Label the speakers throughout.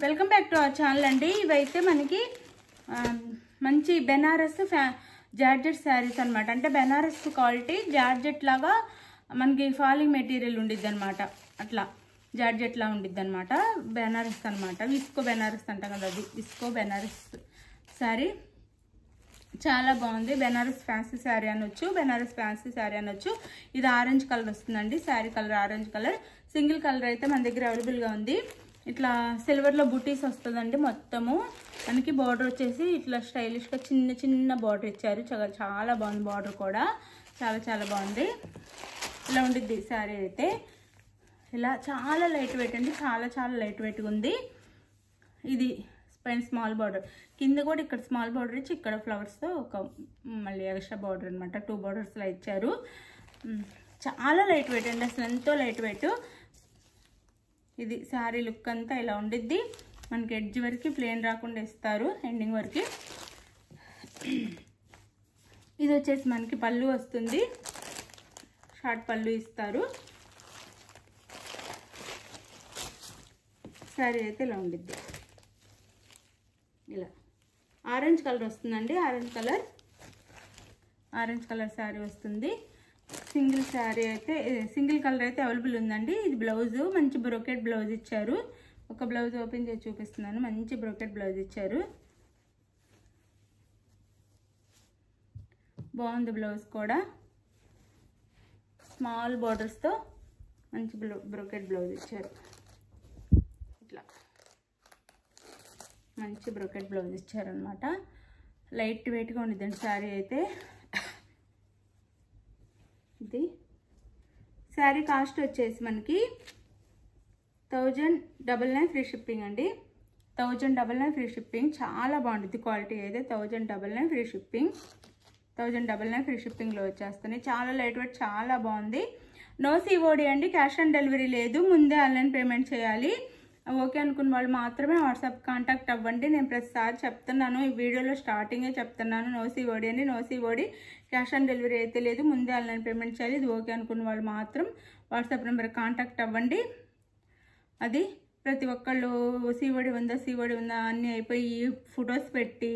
Speaker 1: Welcome back to our channel అండి. ఇవైతే మనకి మంచి బెనారస్ జార్జెట్ శారీస్ అనమాట. అంటే బెనారస్ క్వాలిటీ జార్జెట్ లాగా మనకి ఫాలింగ్ మెటీరియల్ ఉండిద్ది అనమాట. అట్లా జార్జెట్ లా ఉండిద్ది అనమాట. బెనారస్ అనమాట. విస్కో బెనారస్ అంటాం కదా, అది విస్కో బెనారస్ శారీ చాలా బాగుంది. బెనారస్ ఫ్యాన్సీ శారీ అనొచ్చు, బెనారస్ ఫ్యాన్సీ శారీ అనొచ్చు. ఇది ఆరెంజ్ కలర్ వస్తుందండి. Sari colour orange colour. Single colour అయితే మన దగ్గర అవైలబుల్గా ఉంది. ఇట్లా సిల్వర్లో బుటీస్ వస్తుందండి. మొత్తము మనకి బార్డర్ వచ్చేసి ఇట్లా స్టైలిష్గా చిన్న చిన్న బార్డర్ ఇచ్చారు. చాలా బాగుంది. బార్డర్ కూడా చాలా బాగుంది. ఇలా ఉండిద్ది శారీ అయితే. ఇలా చాలా లైట్ వెయిట్ అండి. చాలా లైట్ వెయిట్గా ఉంది. ఇది పైన స్మాల్ బార్డర్, కింద కూడా ఇక్కడ స్మాల్ బార్డర్ ఇచ్చి ఇక్కడ ఫ్లవర్స్తో ఒక మళ్ళీ ఎక్స్ట్రా బార్డర్ అనమాట. 2 బార్డర్స్లో ఇచ్చారు. చాలా లైట్ వెయిట్ అండి, అసలు ఎంతో లైట్ వెయిట్. ఇది శారీ లుక్ అంతా ఇలా ఉండిద్ది. మనకి ఎడ్జ్ వరకు ప్లేన్ రాకుండా ఇస్తారు, ఎండింగ్ వరకు. ఇది వచ్చేసి మనకి పళ్ళు వస్తుంది, షార్ట్ పళ్ళు ఇస్తారు. శారీ అయితే ఇలా ఉండిద్ది. ఇలా ఆరెంజ్ కలర్ వస్తుందండి. ఆరెంజ్ కలర్ శారీ వస్తుంది. సింగిల్ శారీ అయితే సింగిల్ కలర్ అయితే అవైలబుల్ ఉందండి. ఇది బ్లౌజ్ మంచి బ్రోకెట్ బ్లౌజ్ ఇచ్చారు. ఒక బ్లౌజ్ ఓపెన్ చేసి చూపిస్తున్నాను. మంచి బ్రోకెట్ బ్లౌజ్ ఇచ్చారు. బాగుంది. బ్లౌజ్ కూడా స్మాల్ బార్డర్స్తో మంచి బ్రోకెట్ బ్లౌజ్ ఇచ్చారు. ఇట్లా మంచి బ్రోకెట్ బ్లౌజ్ ఇచ్చారనమాట. లైట్ వెయిట్గా ఉండిద్దండి శారీ అయితే. ఇది శారీ కాస్ట్ వచ్చేసి మనకి 1099 ఫ్రీ షిప్పింగ్ అండి. 1099 ఫ్రీ షిప్పింగ్. చాలా బాగుంటుంది క్వాలిటీ అయితే. 1099 ఫ్రీ షిప్పింగ్. 1099 ఫ్రీ షిప్పింగ్లో వచ్చేస్తున్నాయి. చాలా లైట్ వెయిట్, చాలా బాగుంది. నో సిఓడి అండి, క్యాష్ ఆన్ డెలివరీ లేదు. ముందే ఆన్లైన్ పేమెంట్ చేయాలి. ఓకే అనుకున్న వాళ్ళు మాత్రమే వాట్సాప్ కాంటాక్ట్ అవ్వండి. నేను ప్రతిసారి చెప్తున్నాను, ఈ వీడియోలో స్టార్టింగే చెప్తున్నాను, నో సిఓడి అండి. No COD, cash on delivery అయితే లేదు. ముందే ఆన్లైన్ పేమెంట్ చేయాలి. ఇది ఓకే అనుకున్న వాళ్ళు మాత్రం వాట్సాప్ నెంబర్ కాంటాక్ట్ అవ్వండి. అది ప్రతి ఒక్కళ్ళు సిఓడి ఉందా అన్నీ అయిపోయి ఫొటోస్ పెట్టి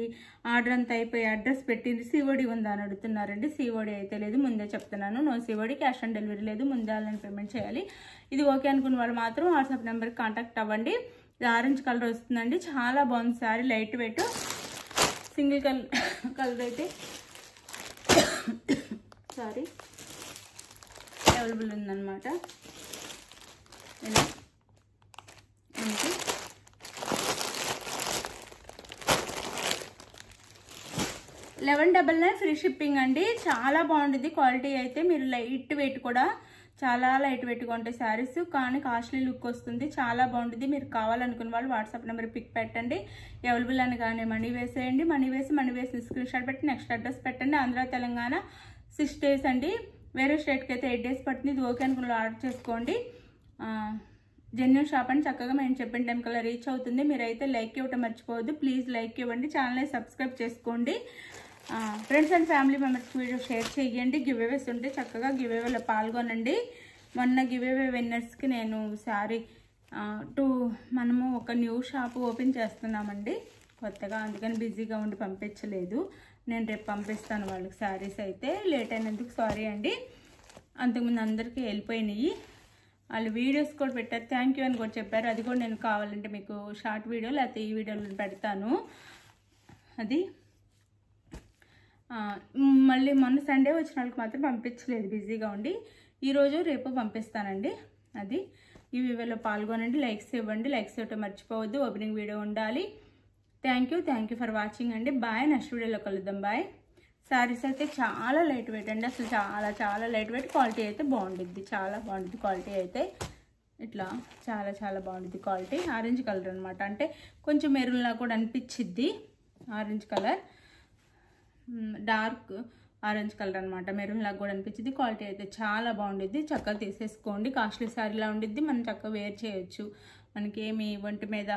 Speaker 1: ఆర్డర్ అంతా అయిపోయి అడ్రస్ పెట్టి సిఓడి ఉందా అని అడుగుతున్నారండి. సిఓడి అయితే లేదు, ముందే చెప్తున్నాను. No COD, cash on delivery లేదు. ముందే ఆన్లైన్ పేమెంట్ చేయాలి. ఇది ఓకే అనుకున్న వాళ్ళు మాత్రం వాట్సాప్ నెంబర్కి కాంటాక్ట్ అవ్వండి. ఇది ఆరెంజ్ కలర్ వస్తుందండి. చాలా బాగుంది sari, light weight. Single colour అయితే సారీ అవైలబుల్ ఉందన్నమాట. ఇలా 1199 ఫ్రీ షిప్పింగ్ అండి. చాలా బాగుంటుంది క్వాలిటీ అయితే. మీరు లైట్ వెయిట్ కూడా చాలా లైట్ వెయిట్గా ఉంటాయి శారీస్, కానీ కాస్ట్లీ లుక్ వస్తుంది. చాలా బాగుంటుంది. మీరు కావాలనుకున్న వాళ్ళు వాట్సాప్ నెంబర్ పిక్ పెట్టండి. అవైలబుల్ అని కానీ మనీ వేసేయండి. మనీ వేసి స్క్రీన్ షాట్ పెట్టి నెక్స్ట్ అడ్రస్ పెట్టండి. ఆంధ్ర తెలంగాణ 6 days అండి. వేరే స్టేట్కి అయితే 8 days పట్టింది. ఇది ఓకే అనుకున్న ఆర్డర్ చేసుకోండి. జెన్యూన్ షాప్ అని చక్కగా మేము చెప్పిన టైం కల్లా రీచ్ అవుతుంది. మీరైతే లైక్ ఇవ్వటం మర్చిపోవద్దు. ప్లీజ్ లైక్ ఇవ్వండి. ఛానల్ని సబ్స్క్రైబ్ చేసుకోండి. Friends and family members video share చేయండి. గివ్ అవేస్ ఉంటే చక్కగా గివ్ అవేలో పాల్గొనండి. మొన్న గివ్ అవే విన్నర్స్కి నేను శారీ మనము ఒక న్యూ షాప్ ఓపెన్ చేస్తున్నామండి కొత్తగా, అందుకని బిజీగా ఉండి పంపించలేదు. నేను రేపు పంపిస్తాను వాళ్ళకి శారీస్ అయితే. లేట్ అయినందుకు సారీ అండి. అంతకుముందు అందరికీ వెళ్ళిపోయినాయి. వాళ్ళు వీడియోస్ కూడా పెట్టారు, థ్యాంక్ యూ అని కూడా చెప్పారు. అది కూడా నేను కావాలంటే మీకు షార్ట్ వీడియో లేకపోతే ఈ వీడియోలో పెడతాను. అది మళ్ళీ మొన్న సండే వచ్చిన వాళ్ళకి మాత్రం పంపించలేదు, బిజీగా ఉండి. ఈరోజు రేపు పంపిస్తానండి. అది ఈ వీడియోలో పాల్గొనండి. లైక్స్ ఇవ్వండి. లైక్స్ ఇవ్వటం మర్చిపోవద్దు. ఓపెనింగ్ వీడియో ఉండాలి. థ్యాంక్ యూ ఫర్ వాచింగ్ అండి. బాయ్. నెక్స్ట్ వీడియోలో కలుద్దాం. బాయ్. శారీస్ అయితే చాలా లైట్ వెయిట్ అండి. అసలు చాలా లైట్ వెయిట్. క్వాలిటీ అయితే బాగుంటుంది. చాలా బాగుంటుంది క్వాలిటీ అయితే. ఇట్లా చాలా బాగుంటుంది క్వాలిటీ. ఆరెంజ్ కలర్ అనమాట. అంటే కొంచెం మెరూన్లా కూడా అనిపించిద్ది. Orange colour, dark orange colour అనమాట. మెరూన్ లాగా కూడా అనిపించింది. క్వాలిటీ అయితే చాలా బాగుండిద్ది. చక్కగా తీసేసుకోండి. కాస్ట్లీ శారీలా ఉండిద్ది. మనం చక్కగా వేర్ చేయొచ్చు. మనకి ఏమి ఒంటి మీద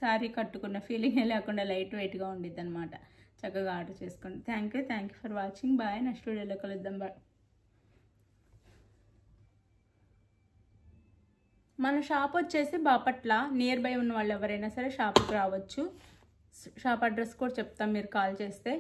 Speaker 1: శారీ కట్టుకున్న ఫీలింగే లేకుండా లైట్ వెయిట్గా ఉండిద్ది అనమాట. చక్కగా ఆర్డర్ చేసుకోండి. Thank you for watching. Bye. Next వీడియోలో కలుద్దాం. బాయ్. మన షాప్ వచ్చేసి బాపట్ల. నియర్ బై ఉన్న వాళ్ళు ఎవరైనా సరే షాప్కి రావచ్చు. షాప్ అడ్రస్ కూడా చెప్తాం మీరు కాల్ చేస్తే.